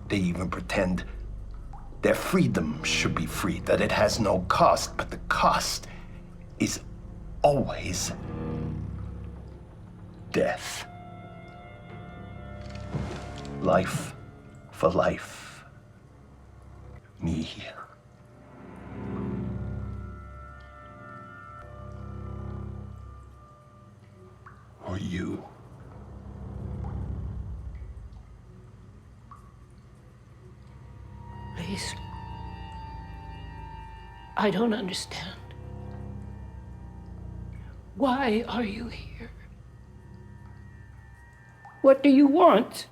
They even pretend their freedom should be free, that it has no cost, but the cost is always death. Life for life. Me. Or you. Please. I don't understand. Why are you here? What do you want?